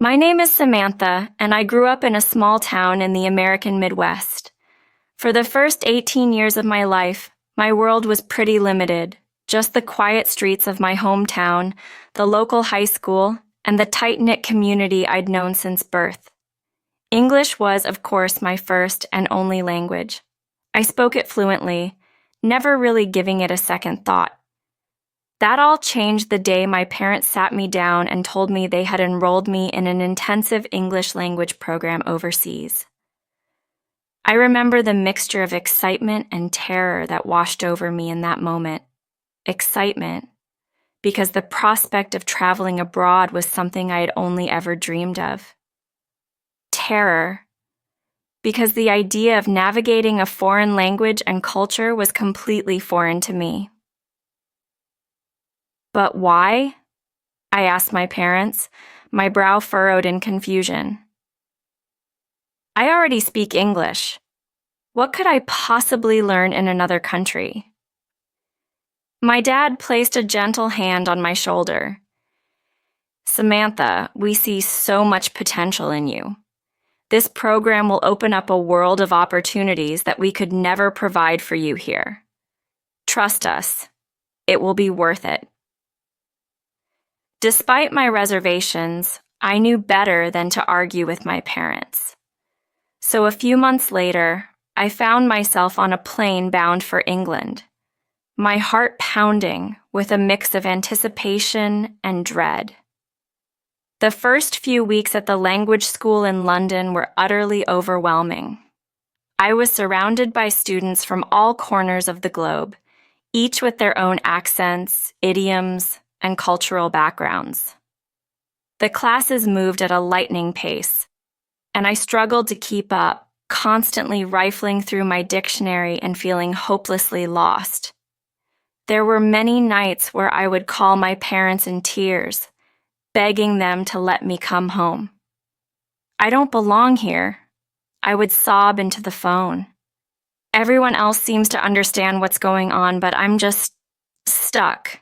My name is Samantha, and I grew up in a small town in the American Midwest. For the first 18 years of my life, my world was pretty limited, just the quiet streets of my hometown, the local high school, and the tight-knit community I'd known since birth. English was, of course, my first and only language. I spoke it fluently, never really giving it a second thought. That all changed the day my parents sat me down and told me they had enrolled me in an intensive English language program overseas. I remember the mixture of excitement and terror that washed over me in that moment. Excitement, because the prospect of traveling abroad was something I had only ever dreamed of. Terror, because the idea of navigating a foreign language and culture was completely foreign to me. But why? I asked my parents, my brow furrowed in confusion. I already speak English. What could I possibly learn in another country? My dad placed a gentle hand on my shoulder. Samantha, we see so much potential in you. This program will open up a world of opportunities that we could never provide for you here. Trust us, it will be worth it. Despite my reservations, I knew better than to argue with my parents. So a few months later, I found myself on a plane bound for England, my heart pounding with a mix of anticipation and dread. The first few weeks at the language school in London were utterly overwhelming. I was surrounded by students from all corners of the globe, each with their own accents, idioms, and cultural backgrounds. The classes moved at a lightning pace, and I struggled to keep up, constantly rifling through my dictionary and feeling hopelessly lost. There were many nights where I would call my parents in tears, begging them to let me come home. I don't belong here, I would sob into the phone. Everyone else seems to understand what's going on, but I'm just stuck.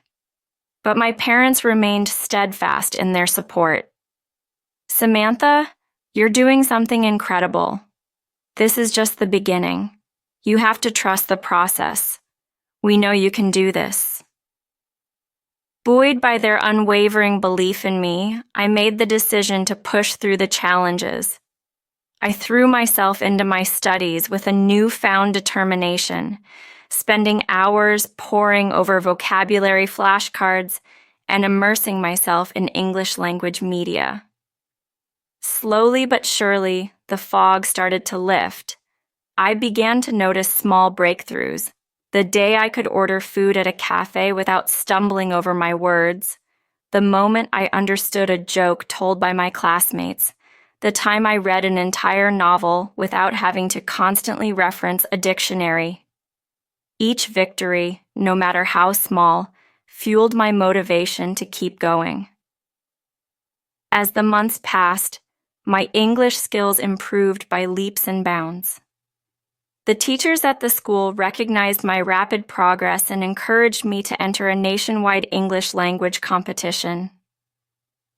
But my parents remained steadfast in their support. Samantha, you're doing something incredible. This is just the beginning. You have to trust the process. We know you can do this. Buoyed by their unwavering belief in me, I made the decision to push through the challenges. I threw myself into my studies with a newfound determination, spending hours poring over vocabulary flashcards and immersing myself in English language media. Slowly but surely, the fog started to lift. I began to notice small breakthroughs. The day I could order food at a cafe without stumbling over my words, the moment I understood a joke told by my classmates, the time I read an entire novel without having to constantly reference a dictionary. Each victory, no matter how small, fueled my motivation to keep going. As the months passed, my English skills improved by leaps and bounds. The teachers at the school recognized my rapid progress and encouraged me to enter a nationwide English language competition.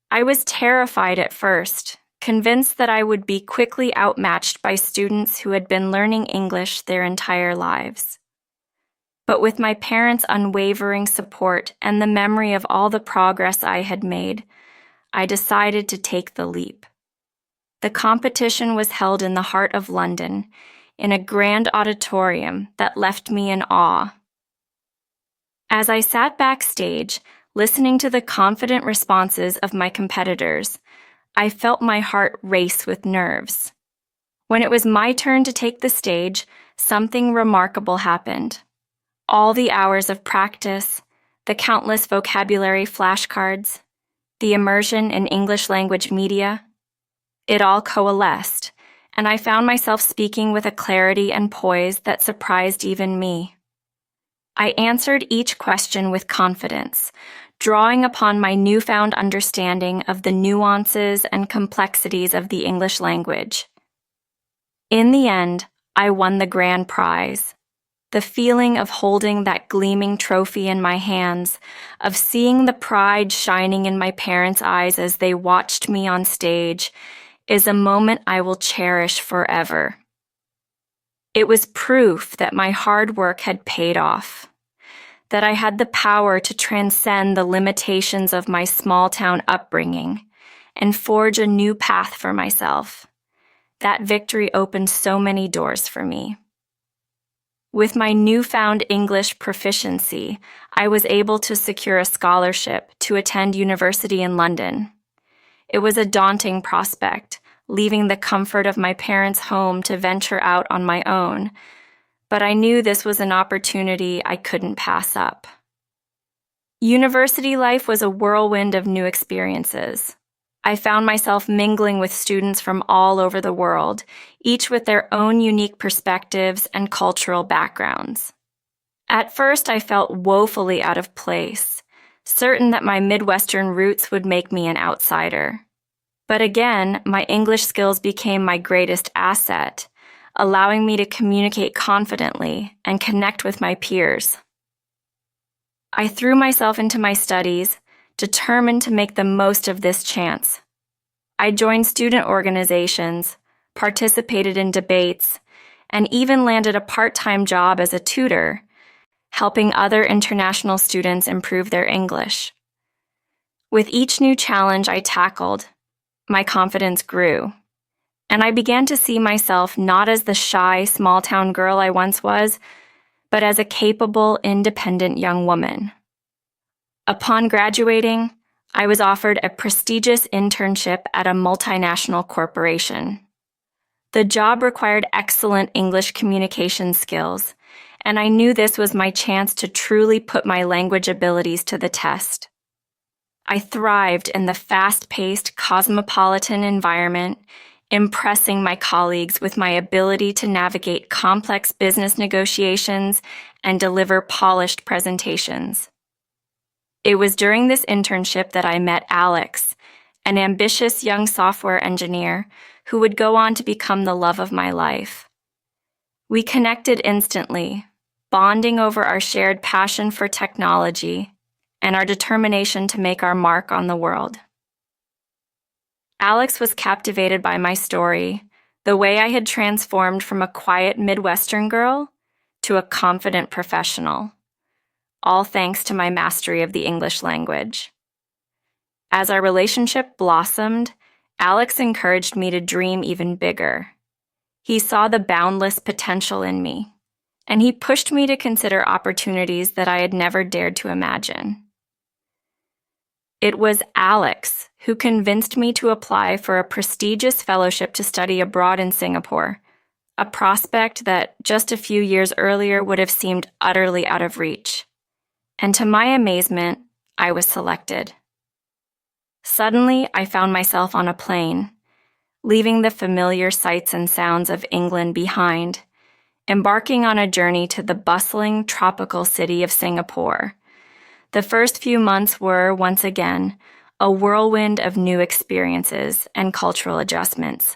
I was terrified at first, convinced that I would be quickly outmatched by students who had been learning English their entire lives. But with my parents' unwavering support and the memory of all the progress I had made, I decided to take the leap. The competition was held in the heart of London, in a grand auditorium that left me in awe. As I sat backstage, listening to the confident responses of my competitors, I felt my heart race with nerves. When it was my turn to take the stage, something remarkable happened. All the hours of practice, the countless vocabulary flashcards, the immersion in English language media, it all coalesced, and I found myself speaking with a clarity and poise that surprised even me. I answered each question with confidence, drawing upon my newfound understanding of the nuances and complexities of the English language. In the end, I won the grand prize, The feeling of holding that gleaming trophy in my hands, of seeing the pride shining in my parents' eyes as they watched me on stage, is a moment I will cherish forever. It was proof that my hard work had paid off, that I had the power to transcend the limitations of my small-town upbringing and forge a new path for myself. That victory opened so many doors for me. With my newfound English proficiency, I was able to secure a scholarship to attend university in London. It was a daunting prospect, leaving the comfort of my parents' home to venture out on my own, but I knew this was an opportunity I couldn't pass up. University life was a whirlwind of new experiences. I found myself mingling with students from all over the world, each with their own unique perspectives and cultural backgrounds. At first, I felt woefully out of place, certain that my Midwestern roots would make me an outsider. But again, my English skills became my greatest asset, allowing me to communicate confidently and connect with my peers. I threw myself into my studies, determined to make the most of this chance. I joined student organizations, participated in debates, and even landed a part-time job as a tutor, helping other international students improve their English. With each new challenge I tackled, my confidence grew, and I began to see myself not as the shy, small-town girl I once was, but as a capable, independent young woman. Upon graduating, I was offered a prestigious internship at a multinational corporation. The job required excellent English communication skills, and I knew this was my chance to truly put my language abilities to the test. I thrived in the fast-paced, cosmopolitan environment, impressing my colleagues with my ability to navigate complex business negotiations and deliver polished presentations. It was during this internship that I met Alex, an ambitious young software engineer who would go on to become the love of my life. We connected instantly, bonding over our shared passion for technology and our determination to make our mark on the world. Alex was captivated by my story, the way I had transformed from a quiet Midwestern girl to a confident professional, all thanks to my mastery of the English language. As our relationship blossomed, Alex encouraged me to dream even bigger. He saw the boundless potential in me, and he pushed me to consider opportunities that I had never dared to imagine. It was Alex who convinced me to apply for a prestigious fellowship to study abroad in Singapore, a prospect that just a few years earlier would have seemed utterly out of reach. And to my amazement, I was selected. Suddenly, I found myself on a plane, leaving the familiar sights and sounds of England behind, embarking on a journey to the bustling tropical city of Singapore. The first few months were, once again, a whirlwind of new experiences and cultural adjustments.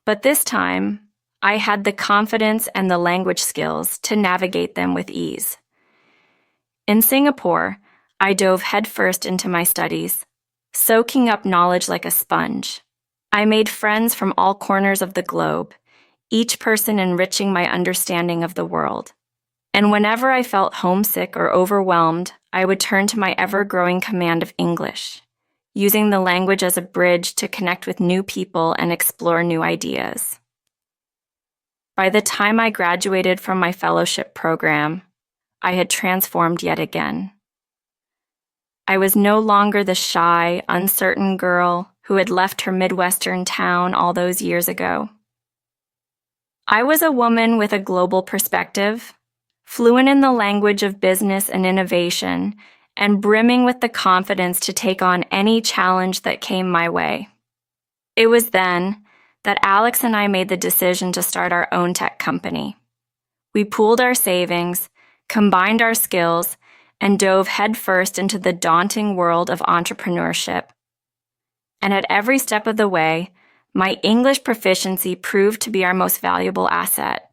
But this time, I had the confidence and the language skills to navigate them with ease. In Singapore, I dove headfirst into my studies, soaking up knowledge like a sponge. I made friends from all corners of the globe, each person enriching my understanding of the world. And whenever I felt homesick or overwhelmed, I would turn to my ever-growing command of English, using the language as a bridge to connect with new people and explore new ideas. By the time I graduated from my fellowship program, I had transformed yet again. I was no longer the shy, uncertain girl who had left her Midwestern town all those years ago. I was a woman with a global perspective, fluent in the language of business and innovation, and brimming with the confidence to take on any challenge that came my way. It was then that Alex and I made the decision to start our own tech company. We pooled our savings, combined our skills, and dove headfirst into the daunting world of entrepreneurship. And at every step of the way, my English proficiency proved to be our most valuable asset.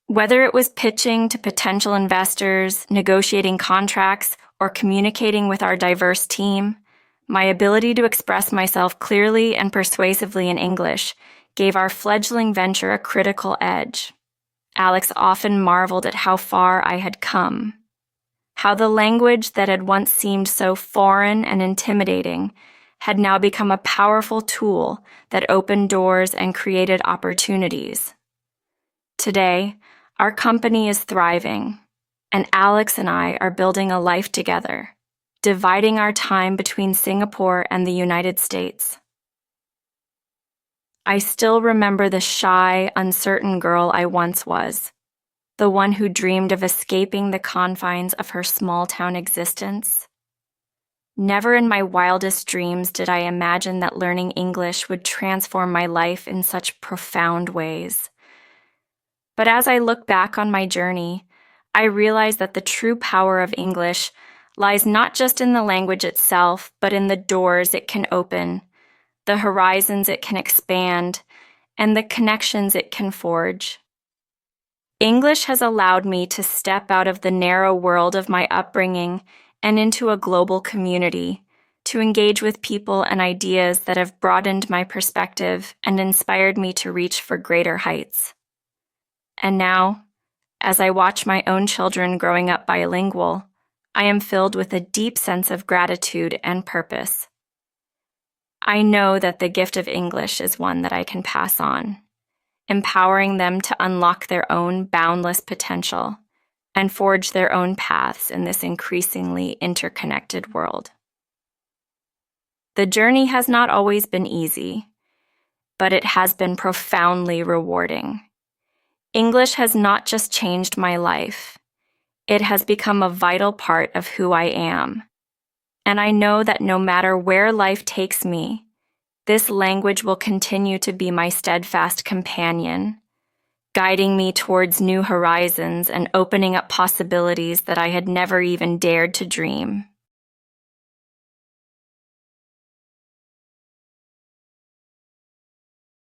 Whether it was pitching to potential investors, negotiating contracts, or communicating with our diverse team, my ability to express myself clearly and persuasively in English gave our fledgling venture a critical edge. Alex often marveled at how far I had come, how the language that had once seemed so foreign and intimidating had now become a powerful tool that opened doors and created opportunities. Today, our company is thriving, and Alex and I are building a life together, dividing our time between Singapore and the United States. I still remember the shy, uncertain girl I once was, the one who dreamed of escaping the confines of her small-town existence. Never in my wildest dreams did I imagine that learning English would transform my life in such profound ways. But as I look back on my journey, I realize that the true power of English lies not just in the language itself, but in the doors it can open, the horizons it can expand, and the connections it can forge. English has allowed me to step out of the narrow world of my upbringing and into a global community, to engage with people and ideas that have broadened my perspective and inspired me to reach for greater heights. And now, as I watch my own children growing up bilingual, I am filled with a deep sense of gratitude and purpose. I know that the gift of English is one that I can pass on, empowering them to unlock their own boundless potential and forge their own paths in this increasingly interconnected world. The journey has not always been easy, but it has been profoundly rewarding. English has not just changed my life, it has become a vital part of who I am. And I know that no matter where life takes me, this language will continue to be my steadfast companion, guiding me towards new horizons and opening up possibilities that I had never even dared to dream.